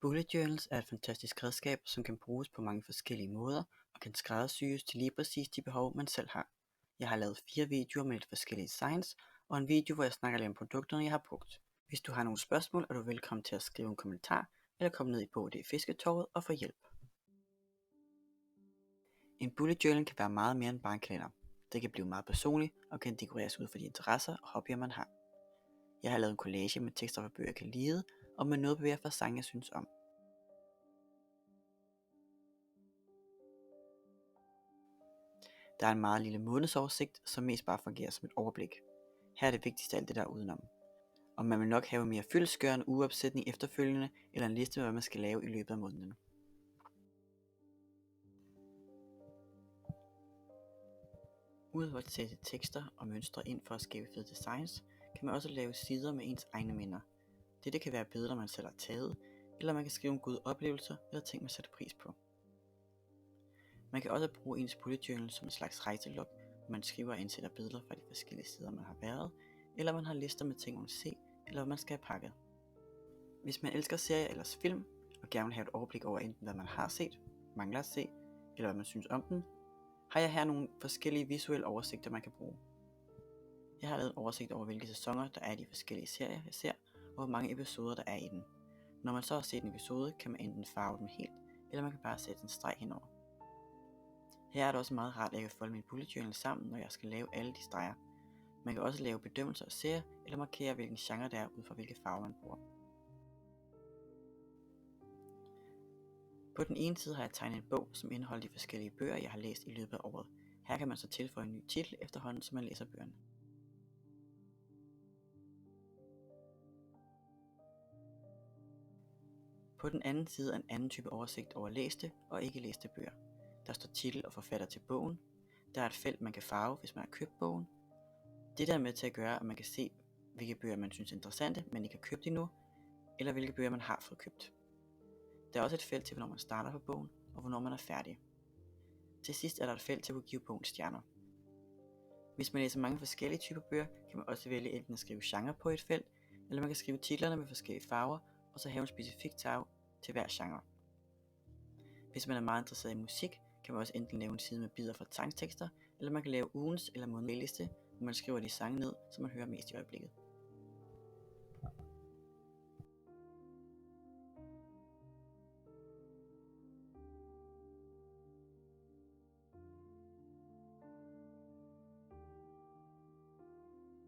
Bullet journals er et fantastisk redskab, som kan bruges på mange forskellige måder og kan skræddersyes til lige præcis de behov, man selv har. Jeg har lavet 4 videoer med lidt forskellige designs, og en video, hvor jeg snakker lidt om produkterne, jeg har brugt. Hvis du har nogle spørgsmål, er du velkommen til at skrive en kommentar, eller komme ned i BogD Fisketorvet og få hjælp. En bullet journal kan være meget mere end bare en kalender. Det kan blive meget personligt og kan dekoreres ud fra de interesser og hobbyer, man har. Jeg har lavet en collage med tekster fra bøger, jeg kan lide, og med notebøger fra sange, jeg synes om. Der er en meget lille månedsoversigt, som mest bare fungerer som et overblik. Her er det vigtigste alt det der udenom. Og man vil nok have mere fyldestgørende ugeopsætning efterfølgende, eller en liste med hvad man skal lave i løbet af måneden. Udover at sætte tekster og mønstre ind for at skabe fede designs, kan man også lave sider med ens egne minder. Dette kan være billeder man selv har taget, eller man kan skrive om gode oplevelser eller ting man sætter pris på. Man kan også bruge ens bullet journal som en slags rejselog, hvor man skriver og indsætter billeder fra de forskellige steder man har været, eller man har lister med ting man vil se, eller hvad man skal have pakket. Hvis man elsker serier eller film, og gerne vil have et overblik over enten hvad man har set, mangler at se, eller hvad man synes om den, har jeg her nogle forskellige visuelle oversigter man kan bruge. Jeg har lavet en oversigt over hvilke sæsoner der er i de forskellige serier jeg ser, og hvor mange episoder der er i den. Når man så har set en episode, kan man enten farve den helt, eller man kan bare sætte en streg henover. Her er det også meget rart, at jeg kan folde min bullet journal sammen, når jeg skal lave alle de streger. Man kan også lave bedømmelser af serier, eller markere hvilken genre det er, ud fra hvilke farver man bruger. På den ene side har jeg tegnet en bog, som indeholder de forskellige bøger, jeg har læst i løbet af året. Her kan man så tilføje en ny titel efterhånden, som man læser bøgerne. På den anden side er en anden type oversigt over læste og ikke læste bøger. Der står titel og forfatter til bogen. Der er et felt, man kan farve, hvis man har købt bogen. Det der er med til at gøre, at man kan se, hvilke bøger man synes er interessante, men ikke har købt endnu, eller hvilke bøger man har fået købt. Der er også et felt til, hvornår man starter på bogen, og hvornår man er færdig. Til sidst er der et felt til at kunne give bogen stjerner. Hvis man læser mange forskellige typer bøger, kan man også vælge enten at skrive genre på et felt, eller man kan skrive titlerne med forskellige farver, og så have en specifik tag til hver genre. Hvis man er meget interesseret i musik, kan man også enten lave en side med bidder fra sangtekster, eller man kan lave ugens eller månedens playliste, hvor man skriver de sange ned, som man hører mest i øjeblikket.